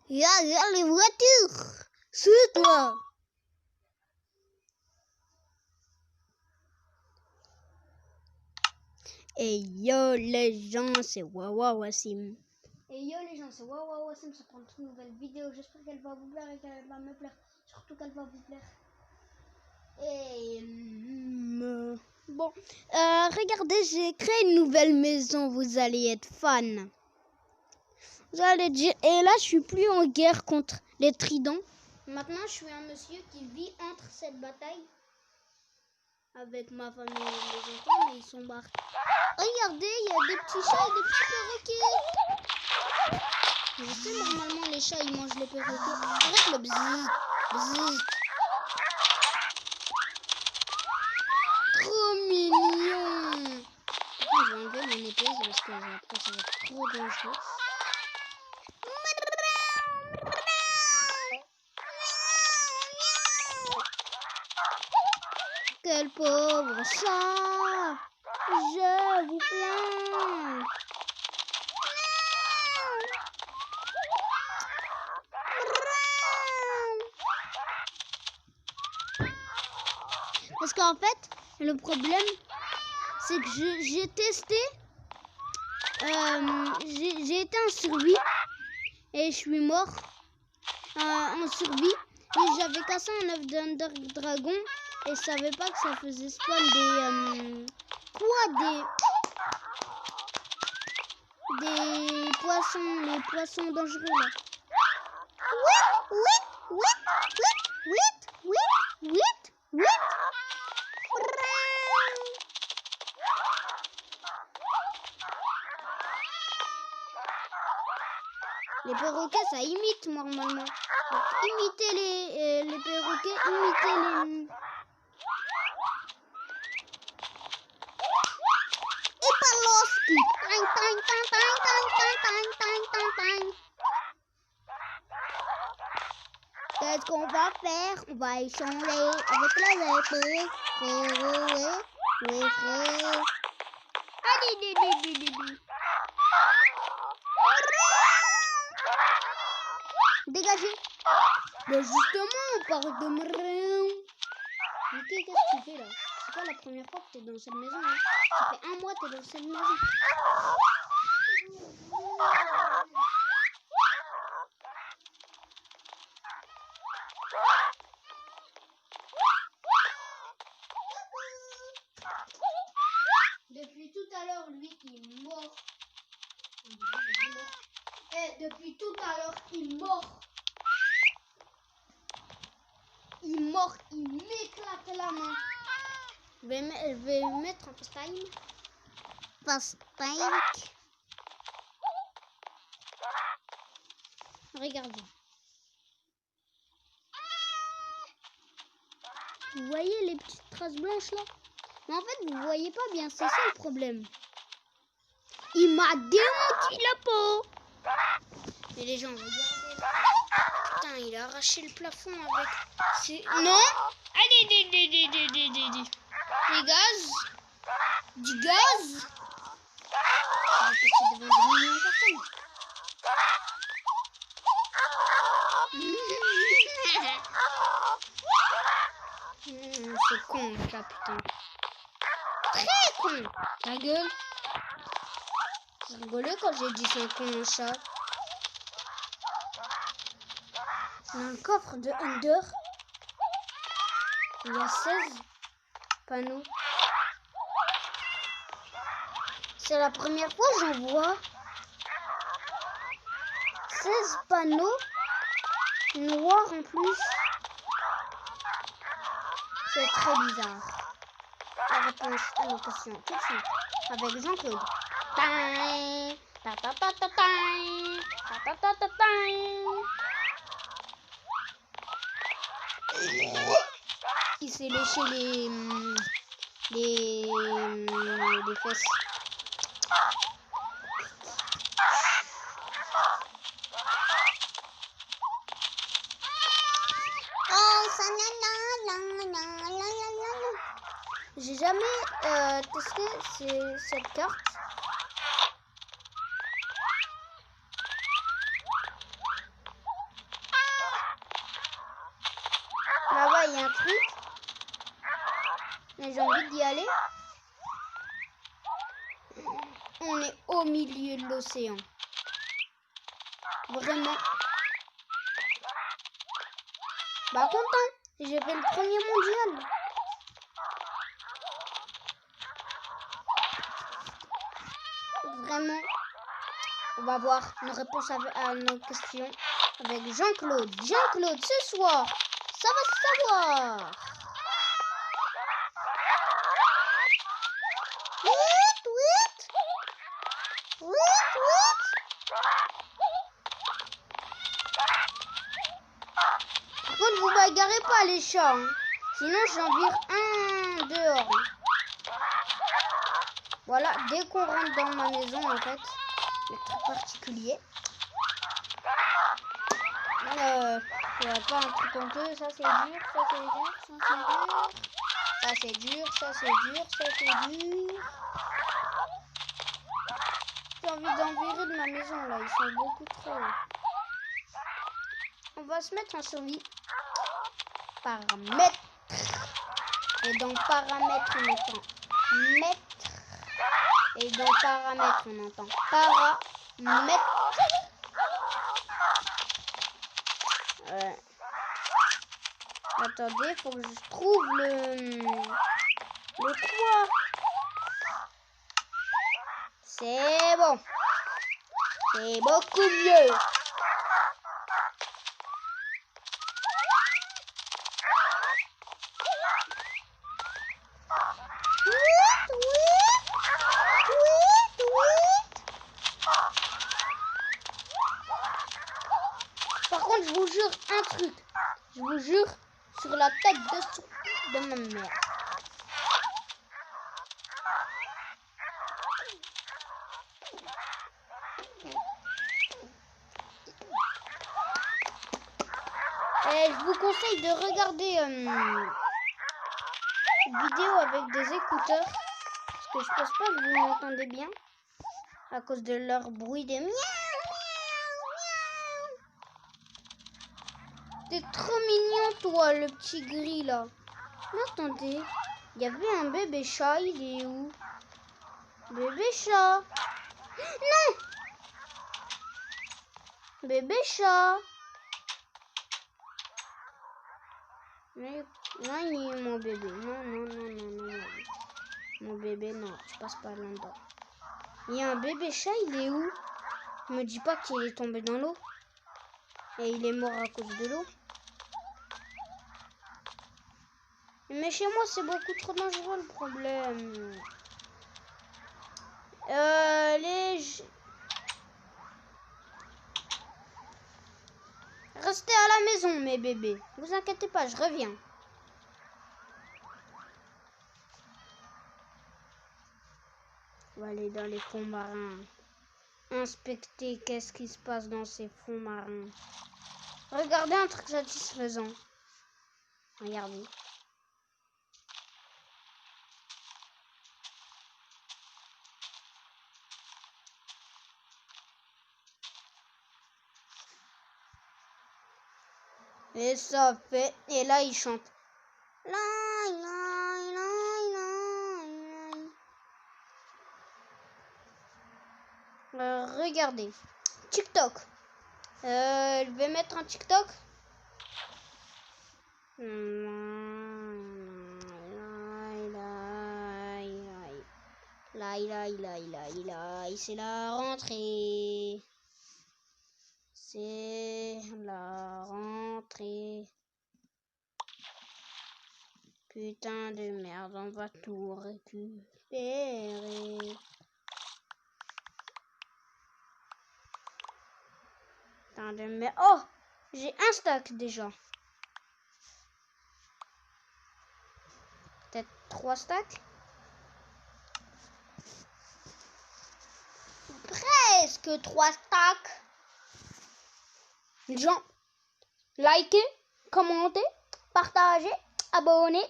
Regarde les voitures. C'est toi. Et yo les gens, c'est Wawa Wassim. Et yo les gens, c'est Wawa Wassim, ça prend une nouvelle vidéo. J'espère qu'elle va vous plaire et qu'elle va me plaire. Surtout qu'elle va vous plaire. Et bon, regardez, j'ai créé une nouvelle maison. Vous allez être fan. Vous allez dire, et là, je suis plus en guerre contre les tridents. Maintenant, je suis un monsieur qui vit entre cette bataille. Avec ma famille et les enfants, mais ils sont morts. Regardez, il y a des petits chats et des petits perroquets. Je sais, normalement, les chats, ils mangent les perroquets. Arrête le bzzz, bzzz. Trop mignon. Je vais enlever mon épaisse parce que après, ça va être trop dangereux. Quel pauvre chat! Je vous plains! Parce qu'en fait, le problème, c'est que j'ai testé, j'ai été en survie et je suis mort en survie. Et j'avais cassé un œuf d'Ender Dragon et je savais pas que ça faisait spawn des poissons, les poissons dangereux là. Les perroquets, ça imite normalement. Donc, imitez les perroquets, imitez les... Et Paloski. Qu'est-ce qu'on va faire? On va échanger avec la épée. Frérot, oui, frère. Dégagez. Mais justement, on parle de mrin. Ok, qu'est-ce que tu fais là? C'est pas la première fois que t'es dans cette maison. Hein? Ça fait 1 mois que t'es dans cette maison. Depuis tout à l'heure, lui, il est mort. Et depuis tout à l'heure, il est mort. Il mord, il m'éclate la main. Je vais mettre en time. Fast time. Regardez. Vous voyez les petites traces blanches là? Mais en fait, vous voyez pas bien, c'est ça le problème. Il m'a démenti la peau. Et les gens, regardez. Putain, il a arraché le plafond avec... Non. Allez, des gaz. Du gaz. On va passer devant des millions de personnes. C'est con ça, putain. Très con. Ta gueule. J'ai rigolé quand j'ai dit c'est con un chat. Dans le coffre de Ender, il y a 16 panneaux. C'est la première fois que j'en vois 16 panneaux noirs en plus. C'est très bizarre. La réponse à nos questions tout de suite avec Jean-Claude. Il s'est léché les fesses. J'ai jamais testé cette carte. mais j'ai envie d'y aller. On est au milieu de l'océan. Vraiment. Bah content. J'ai fait le premier mondial. Vraiment. On va voir nos réponses à nos questions avec Jean-Claude. Jean-Claude, ce soir, ça va se savoir. Par contre, vous bagarrez pas les chats. Hein. Sinon, j'en vire un dehors. Voilà, dès qu'on rentre dans ma maison, en fait, le truc particulier. Pas un truc honteux, ça c'est dur, ça c'est dur, ça c'est dur. Ça c'est dur, ça c'est dur, ça c'est dur. J'ai envie d'en virer de ma maison là, ils sont beaucoup trop. On va se mettre en survie. Paramètres. Et dans paramètres on entend mètre. Et dans paramètres on entend paramètres. Attendez, faut que je trouve le quoi. C'est bon. C'est beaucoup mieux. Par contre, je vous jure un truc. Je vous jure sur la tête de ma mère. Et je vous conseille de regarder une vidéo avec des écouteurs. Parce que je pense pas que vous m'entendez bien. À cause de leur bruit de miaou, miaou, miaou. T'es trop mignon toi, le petit gris là. Mais attendez, il y avait un bébé chat, il est où? Bébé chat. Non! Bébé chat. Mais non, il est mon bébé. Non, non, non, non, non. Mon bébé, non, tu passes pas là-dedans. Il y a un bébé chat, il est où? Me dis pas qu'il est tombé dans l'eau. Et il est mort à cause de l'eau. Mais chez moi, c'est beaucoup trop dangereux le problème. Restez à la maison, mes bébés. Vous inquiétez pas, je reviens. On va aller dans les fonds marins. Inspecter qu'est-ce qui se passe dans ces fonds marins. Regardez un truc satisfaisant. Regardez. Et ça fait... Et là, il chante. Regardez. TikTok. Je vais mettre un TikTok. C'est la rentrée. C'est la rentrée. Putain de merde, on va tout récupérer. Putain de merde. Oh, j'ai un stack déjà. Peut-être 3 stacks. Presque 3 stacks. Les gens, likez, commentez, partagez, abonnez-vous.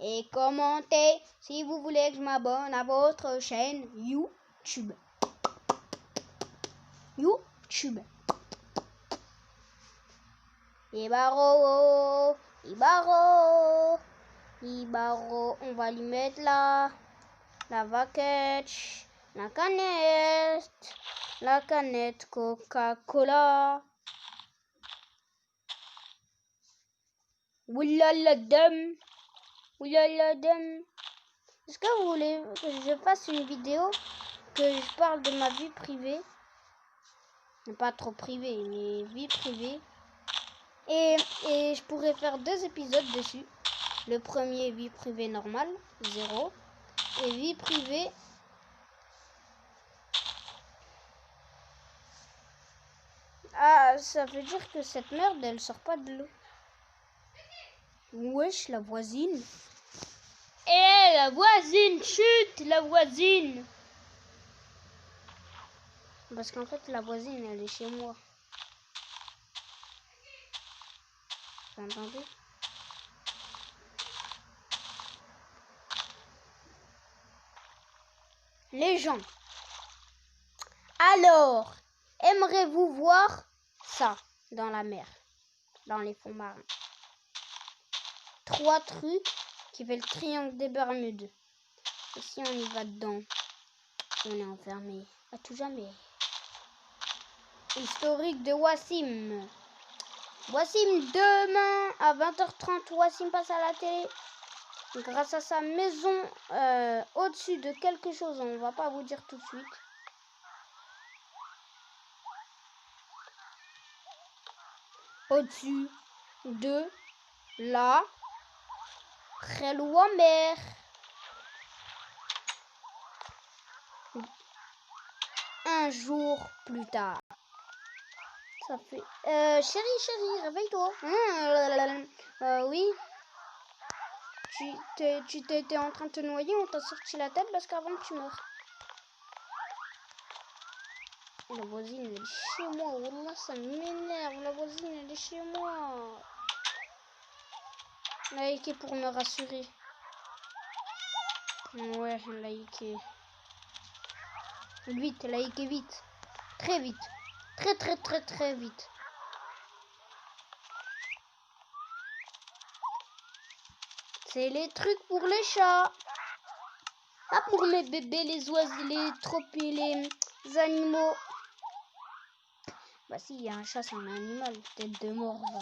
Et commentez si vous voulez que je m'abonne à votre chaîne YouTube. YouTube. Ibaro, Ibaro. Ibaro, on va lui mettre la vaquette, la canette Coca-Cola. Oulala dame. Oulala dame. Est-ce que vous voulez que je fasse une vidéo que je parle de ma vie privée? Pas trop privée, mais vie privée. Et je pourrais faire 2 épisodes dessus. Le premier, vie privée normale, 0. Et vie privée... Ah, ça veut dire que cette merde, elle sort pas de l'eau. Wesh, la voisine. Eh, la voisine, chut, la voisine. Parce qu'en fait, la voisine, elle est chez moi. Vous entendez? Les gens. Alors, aimerez-vous voir ça dans la mer, dans les fonds marins? 3 trucs qui fait le triangle des Bermudes. Et si on y va dedans, on est enfermé à tout jamais. Historique de Wassim. Wassim, demain à 20h30, Wassim passe à la télé. Grâce à sa maison au-dessus de quelque chose, on va pas vous dire tout de suite. Au-dessus de la Relouamer. Un jour plus tard. Ça fait... chérie, réveille-toi. Oui. Tu t'étais en train de te noyer, on t'a sorti la tête parce qu'avant que tu meurs. La voisine, elle est chez moi. Wallah, ça m'énerve. La voisine, elle est chez moi. Likez pour me rassurer. Ouais, likez. Vite, likez vite. Très vite. Très vite. C'est les trucs pour les chats. Pas pour mes bébés, les oiseaux, les tropis, les animaux. Bah si, il y a un chat, c'est un animal. Tête de mort, va.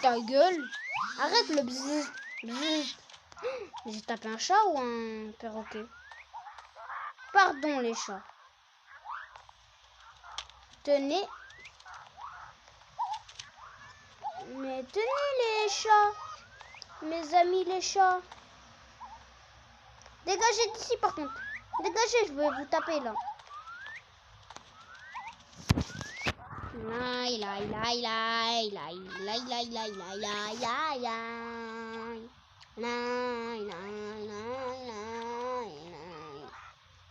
Ta gueule. Arrête le bzzz. Bzzz. J'ai tapé un chat ou un perroquet? Pardon les chats. Tenez. Mais tenez les chats. Mes amis les chats. Dégagez d'ici par contre. Dégagez, je vais vous taper là.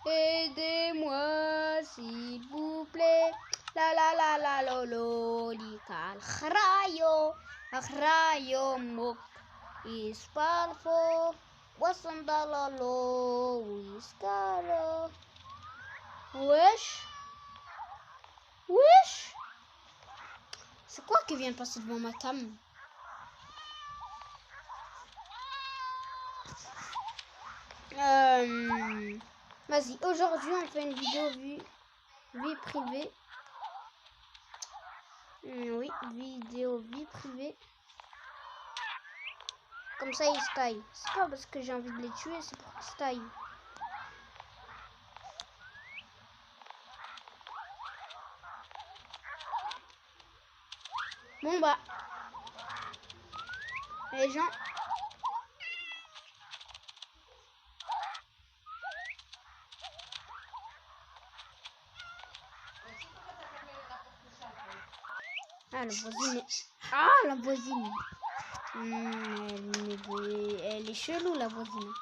Aidez-moi s'il vous plaît. La lolo likal rayo mok ispalfo wasandalalo iskalo. Wesh. C'est quoi qui vient de passer devant ma cam? Vas-y, aujourd'hui on fait une vidéo vie privée. Oui, vidéo vie privée. Comme ça ils se taillent. C'est pas parce que j'ai envie de les tuer, c'est pour qu'ils se taillent. Bon bah, les gens. Ah, la voisine. Ah, la voisine. Elle est chelou, la voisine.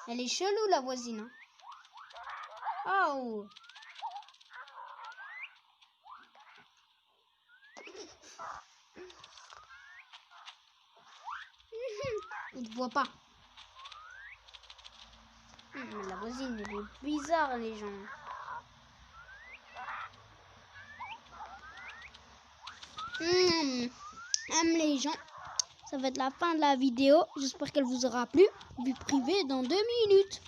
Elle est chelou, la voisine. Oh. Il te voit pas. La voisine, elle est bizarre, les gens. Les gens, ça va être la fin de la vidéo. J'espère qu'elle vous aura plu. Vie privée dans 2 minutes.